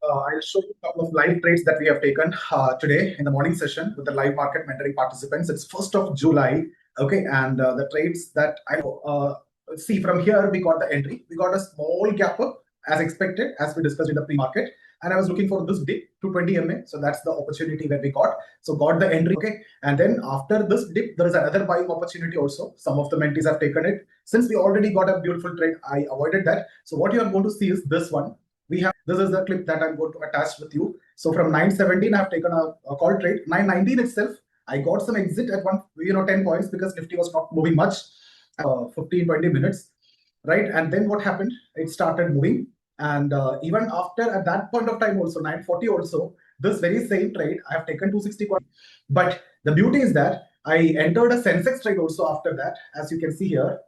I'll show you a couple of live trades that we have taken today in the morning session with the live market mentoring participants. It's 1st of July. Okay, and the trades that I see from here, we got the entry. We got a small gap up as expected, as we discussed in the pre-market. And I was looking for this dip to 20 MA. So that's the opportunity that we got. So got the entry. Okay. And then after this dip, there is another buying opportunity also. Some of the mentees have taken it. Since we already got a beautiful trade, I avoided that. So what you are going to see is this one. This is the clip that I'm going to attach with you. So from 917, I've taken a call trade. 919 itself, I got some exit at 10 points because Nifty was not moving much, 15-20 minutes, right? And then what happened? It started moving, and even after at that point of time also 940 also, this very same trade I have taken 260 coins. But the beauty is that I entered a sensex trade also after that, as you can see here.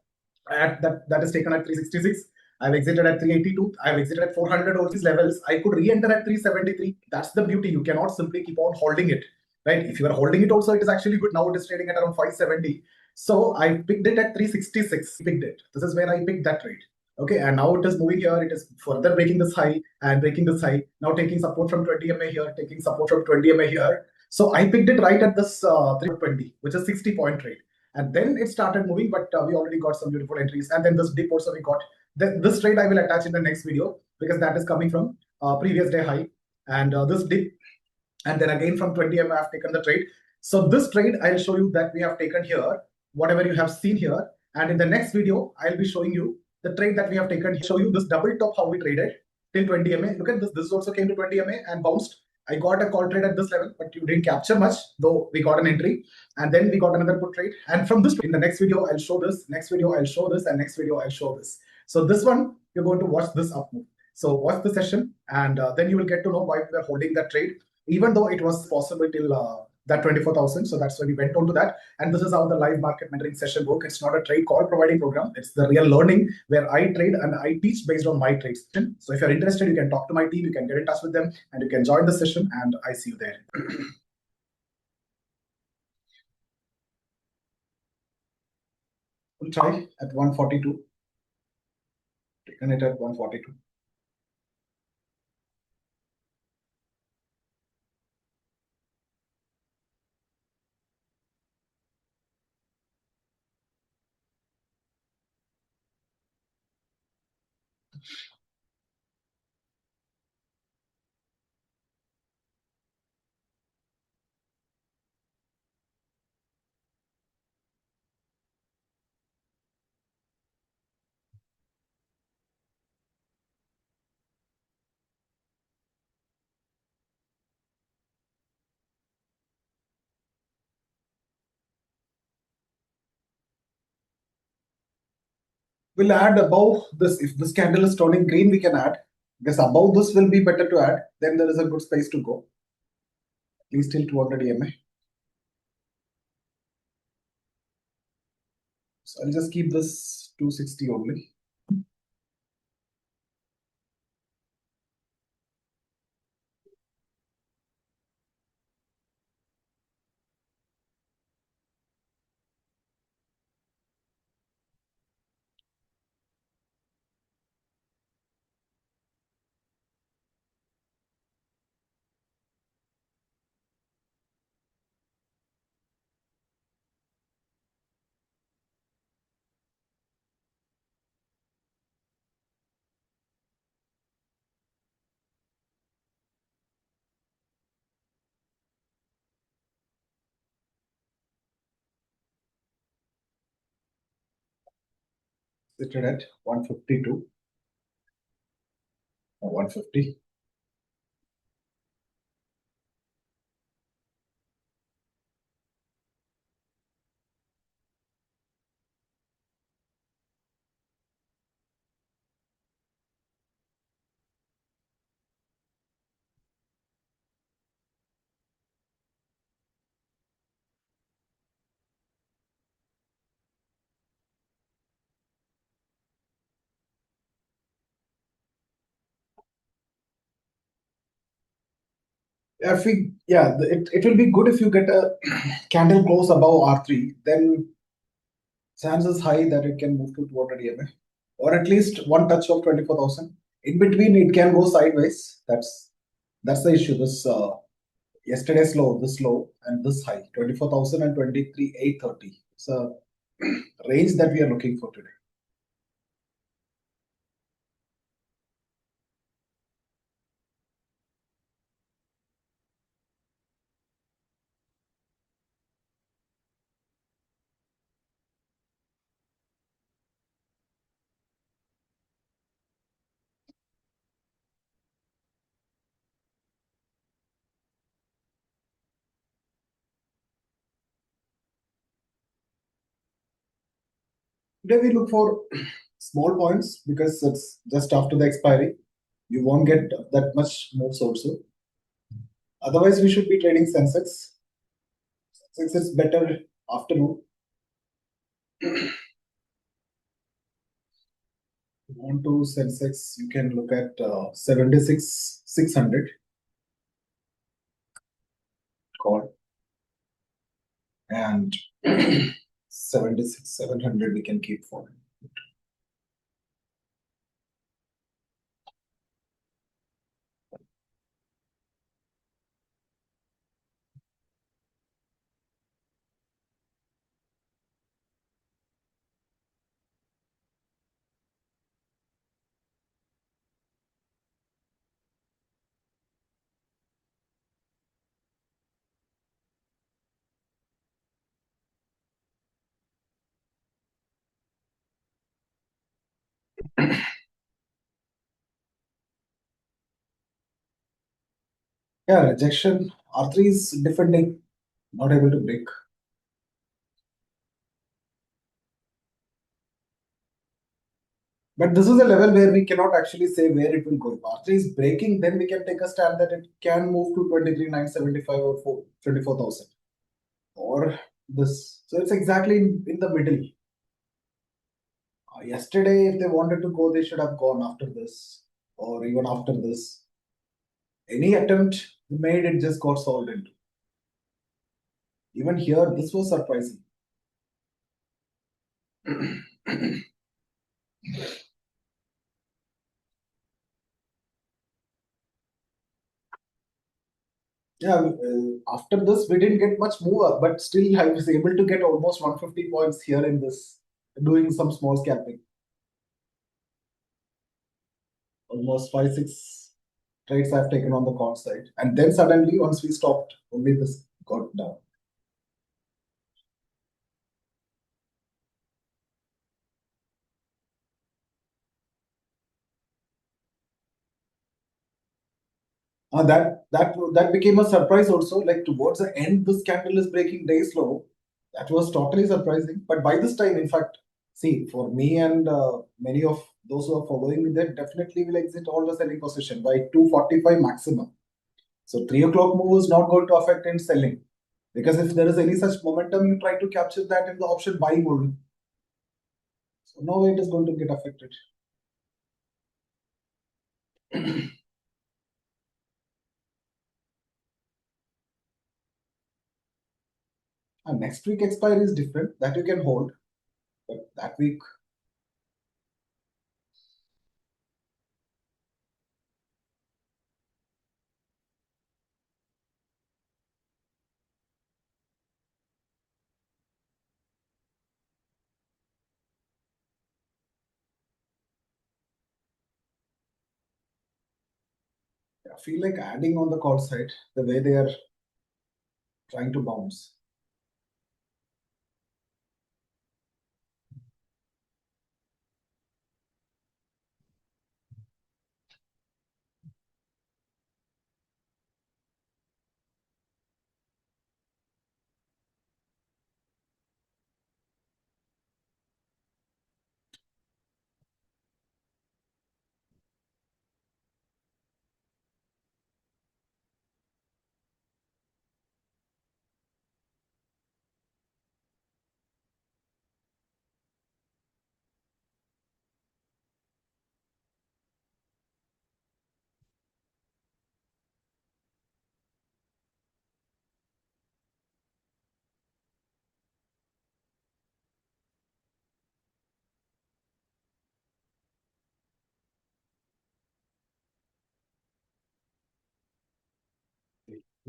At that is taken at 366. I've exited at 382. I've exited at 400 or these levels. I could re-enter at 373. That's the beauty. You cannot simply keep on holding it, right? If you are holding it also, it is actually good. Now it is trading at around 570. So I picked it at 366. Picked it. This is where I picked that trade. Okay, and now it is moving here. It is further breaking this high and breaking this high. Now taking support from 20 MA here, taking support from 20 MA here. So I picked it right at this 320, which is 60-point trade. And then it started moving, but we already got some beautiful entries. And then this dip also we got. This trade I will attach in the next video because that is coming from previous day high. And this dip, and then again from 20 MA I have taken the trade. So this trade I'll show you that we have taken here, whatever you have seen here. And in the next video, I'll be showing you the trade that we have taken. Show you this double top, how we traded till 20 MA. Look at this. This also came to 20 MA and bounced. I got a call trade at this level, but you didn't capture much, though we got an entry. And then we got another put trade. And from this, in the next video, I'll show this. Next video, I'll show this. And next video, I'll show this. So this one, you're going to watch this up move. So watch the session, and then you will get to know why we are holding that trade, even though it was possible till that 24,000. So that's why we went on to that. And this is how the live market mentoring session works. It's not a trade call providing program. It's the real learning where I trade and I teach based on my trades. So if you're interested, you can talk to my team, you can get in touch with them, and you can join the session, and I see you there. We'll try at 142. Taken it at 142. We'll add above this. If this candle is turning green, we can add. Because above this will be better to add. Then there is a good space to go. At least till 200 EMA. So I'll just keep this 260 only. Situated at 152 or 150. It will be good if you get a candle close above R3, then chances high that it can move to 200 EMA or at least one touch of 24,000. In between, it can go sideways. That's the issue. This yesterday's low, this low, and this high, 24,000 and 23,830. It's a range that we are looking for today. Today we look for small points because it's just after the expiry. You won't get that much moves also. Otherwise, we should be trading Sensex. Sensex is better afternoon. You want to Sensex, you can look at 76 600 call and 76 700 we can keep for. Yeah, rejection. R3 is defending, not able to break. But this is a level where we cannot actually say where it will go. If R3 is breaking, then we can take a stand that it can move to 23,975 or 24,000 or this. So it's exactly in the middle. Yesterday, if they wanted to go, they should have gone after this or even after this. Any attempt made, it just got solved into. Even here, this was surprising. Yeah, after this, we didn't get much more, but still, I was able to get almost 150 points here in this, doing some small scalping. Almost 5, 6 trades I've taken on the call side. And then suddenly, once we stopped, only this got down. That became a surprise also. Like towards the end, this candle is breaking day slow. That was totally surprising. But by this time, in fact, see, for me and many of those who are following me, they definitely will exit all the selling position by 245 maximum. So 3 o'clock move is not going to affect in selling because if there is any such momentum, you try to capture that in the option buying only. So no way it is going to get affected. And next week expiry is different that you can hold, but that week I feel like adding on the call side the way they are trying to bounce.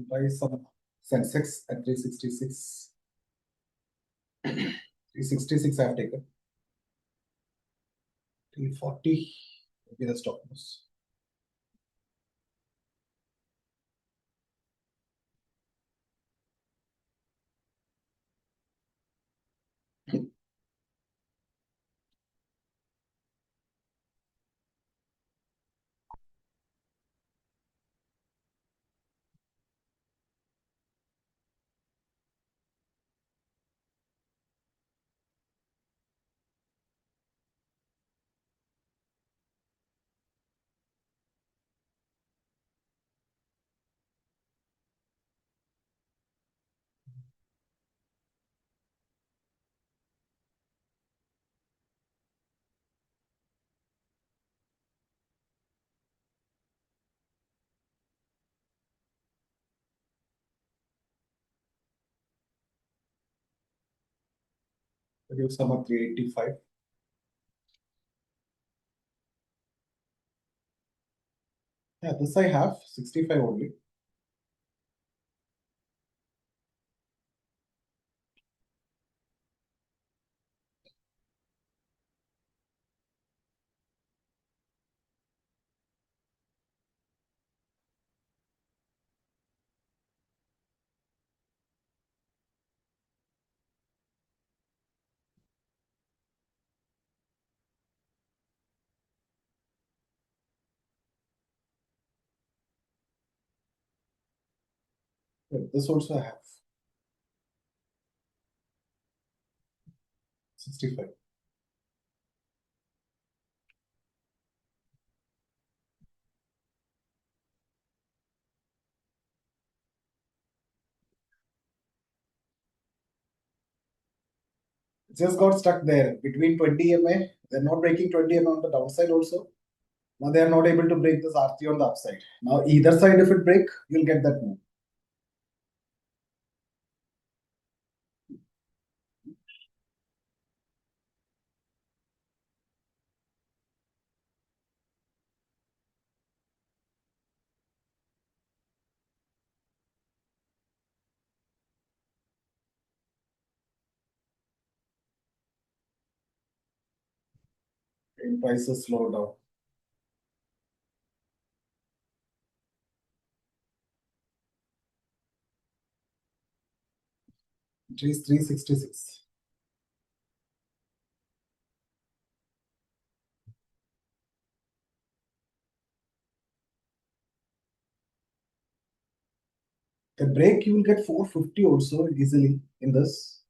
Price of sensex at 366. 366 I have taken. 340 will be the stop loss. Reduce some of 385. Yeah, this I have 65 only. Yeah, this also I have 65. Just got stuck there between 20 MA. They're not breaking 20 MA on the downside also. Now they are not able to break this RT on the upside. Now either side, if it break, you'll get that move. In prices slow down. It is 366. The break you will get 450 also easily in this.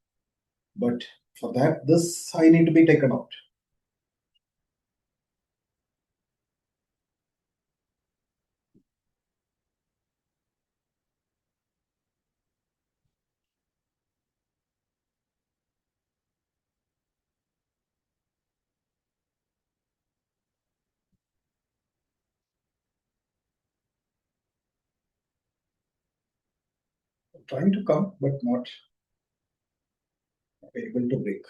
But for that, this I need to be taken out. I'm trying to come, but not able to break.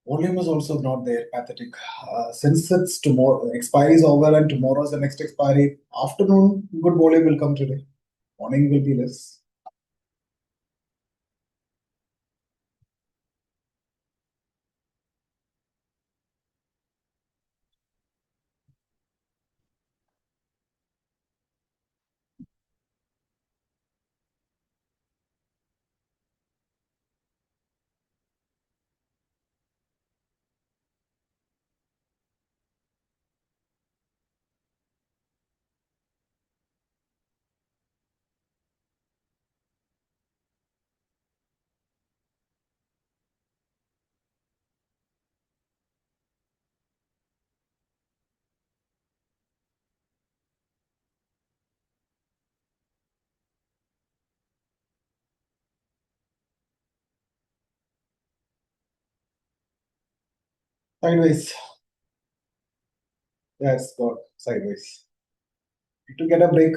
Volume is also not there, pathetic. Since it's tomorrow, expiry is over and tomorrow is the next expiry, afternoon, good volume will come today. Morning will be less. Sideways. Yes, got sideways. To get a break.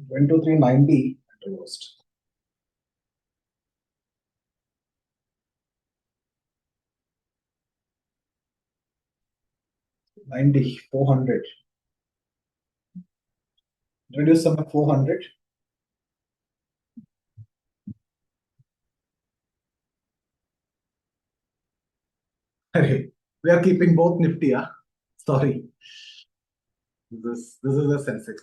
Went to 390 and reversed. 90, 400. Reduce some at 400. We are keeping both Nifty. Sorry. This is a sensex.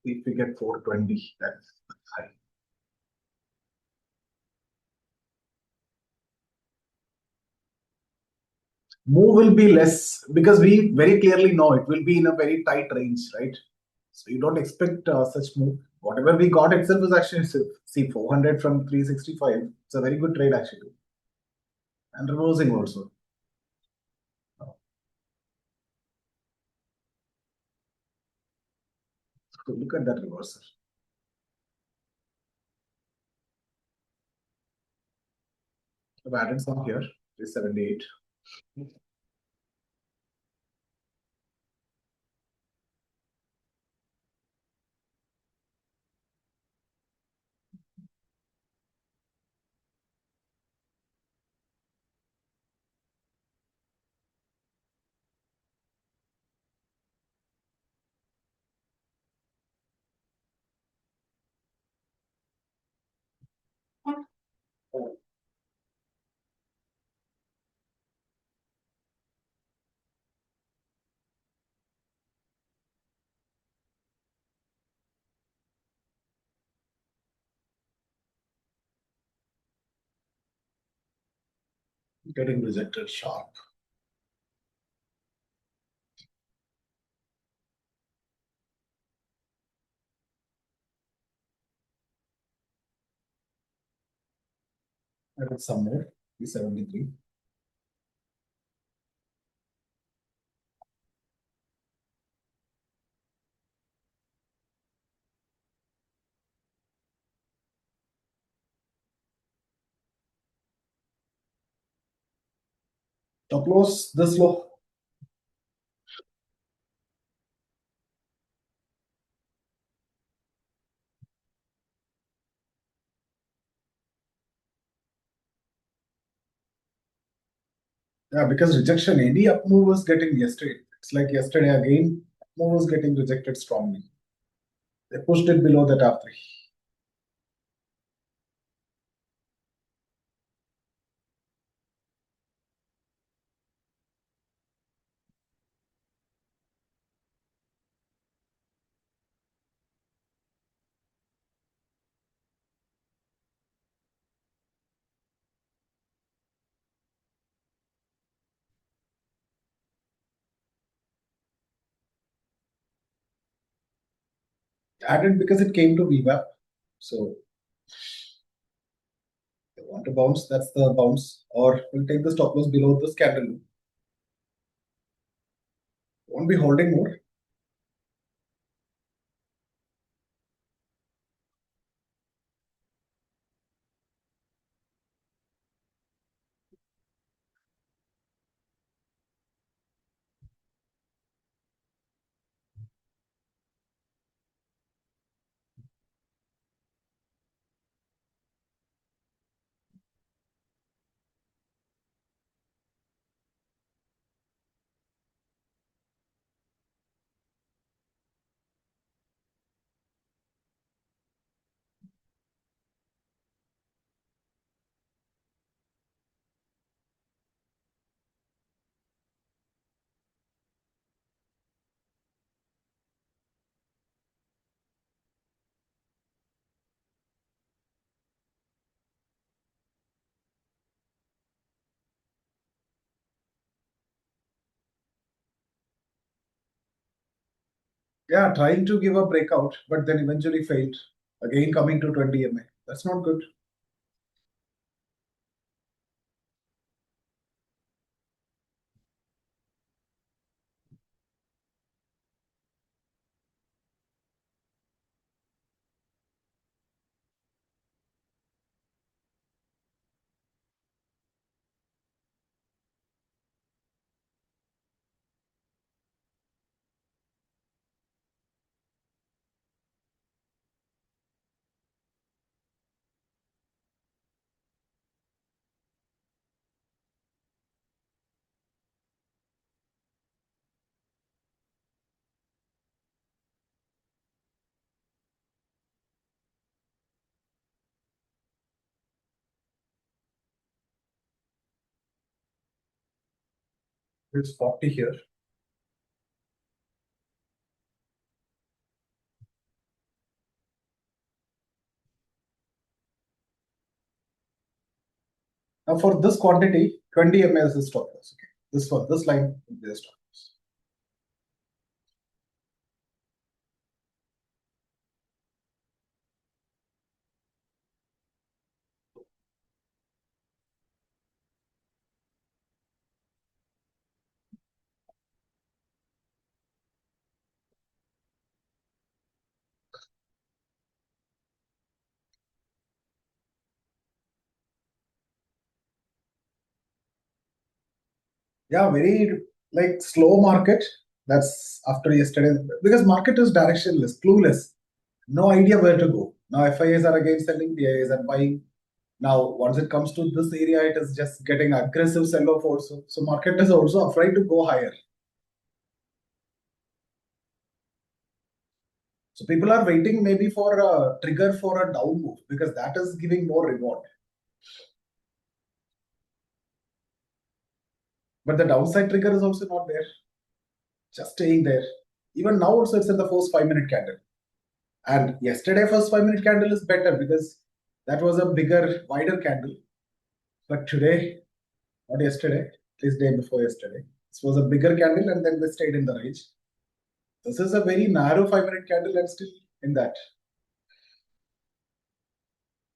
If we get 420, that's high. Move will be less because we very clearly know it will be in a very tight range, right? So you don't expect such move. Whatever we got itself is actually, see, 400 from 365. It's a very good trade actually. And reversing also. So look at that reversal. I've added some here, 378. Getting rejected sharp. Added some more, 373. Stop loss this low. Yeah, because rejection, any up move was getting yesterday. It's like yesterday again, up move was getting rejected strongly. They pushed it below that R3. Added because it came to VWAP. So they want to bounce, that's the bounce. Or we'll take the stop loss below this candle. Won't be holding more. Yeah, trying to give a breakout, but then eventually failed. Again coming to 20 MA. That's not good. It's 40 here. Now for this quantity, 20 ml is stop loss. Okay. This line will be the stop loss. Yeah, very like slow market. That's after yesterday because market is directionless, clueless, no idea where to go. Now FIAs are again selling, DIAs are buying. Now once it comes to this area, it is just getting aggressive sell-off also. So market is also afraid to go higher. So people are waiting maybe for a trigger for a down move because that is giving more reward. But the downside trigger is also not there, just staying there. Even now also it's in the first 5 minute candle. And yesterday first 5 minute candle is better because that was a bigger, wider candle. But today, not yesterday, at least day before yesterday, this was a bigger candle and then they stayed in the range. This is a very narrow 5 minute candle and still in that.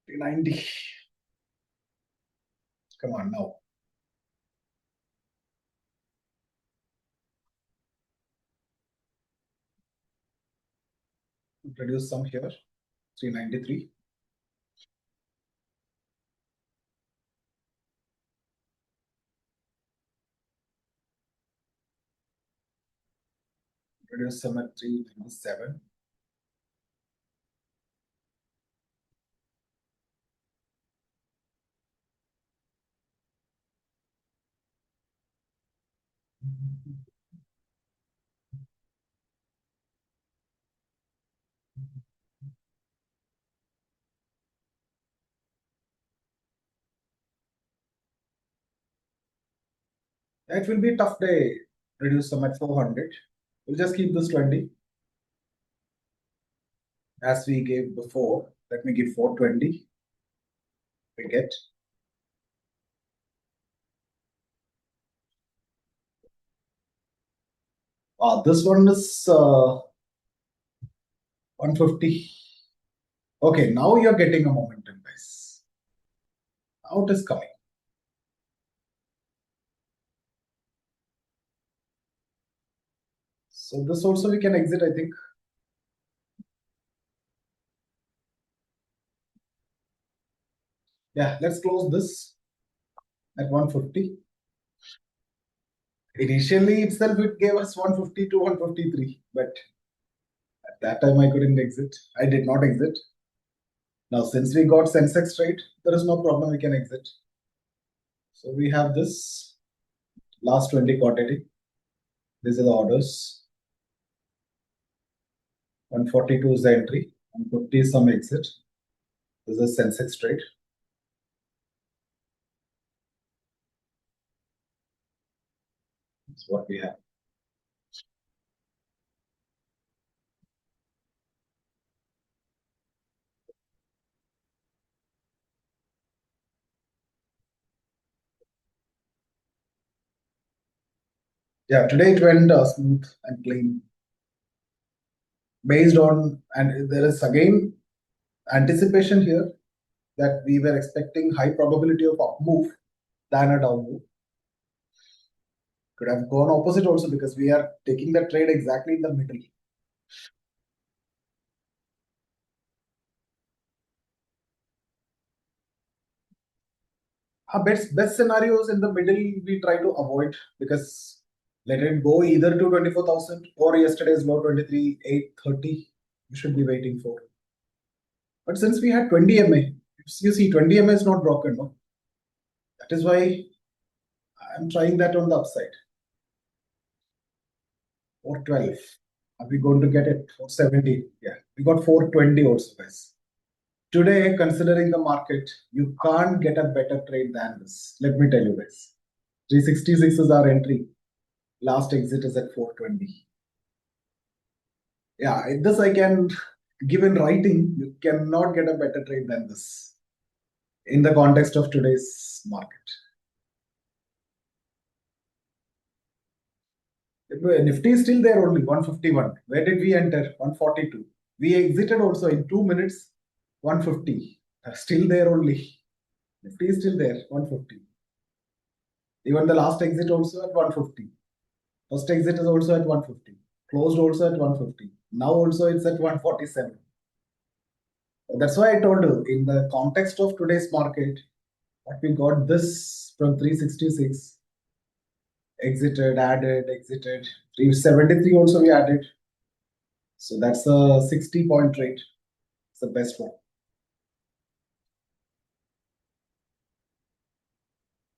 90. Come on now. Reduce some here. 393. Reduce some at 397. It will be a tough day. Reduce some at 400. We'll just keep this 20 as we gave before. Let me give 420. We get. This one is 150. Okay, now you're getting a momentum, guys. Now it is coming. So this also we can exit, I think. Yeah, let's close this at 150. Initially itself it gave us 150 to 153, but at that time I couldn't exit. I did not exit. Now since we got sensex trade, there is no problem, we can exit. So we have this last 20 quantity. These are the orders. 142 is the entry, 150 is some exit. This is sensex trade. That's what we have. Yeah, today it went smooth and clean. Based on, and there is again anticipation here that we were expecting high probability of up move than a down move. Could have gone opposite also because we are taking the trade exactly in the middle. Our best scenarios in the middle we try to avoid because let it go either to 24,000 or yesterday's low 23,830. We should be waiting for. But since we had 20 MA, you see 20 MA is not broken, no? That is why I'm trying that on the upside. 412. Are we going to get it? 470. Yeah, we got 420 also, guys. Today, considering the market, you can't get a better trade than this. Let me tell you guys. 366 is our entry. Last exit is at 420. Yeah, this I can give in writing. You cannot get a better trade than this in the context of today's market. Nifty is still there only, 151. Where did we enter? 142. We exited also in 2 minutes, 150. Still there only. Nifty is still there, 150. Even the last exit also at 150. First exit is also at 150. Closed also at 150. Now also it's at 147. That's why I told you, in the context of today's market, what we got this from 366, exited, added, exited. 373 also we added. So that's a 60-point trade. It's the best one.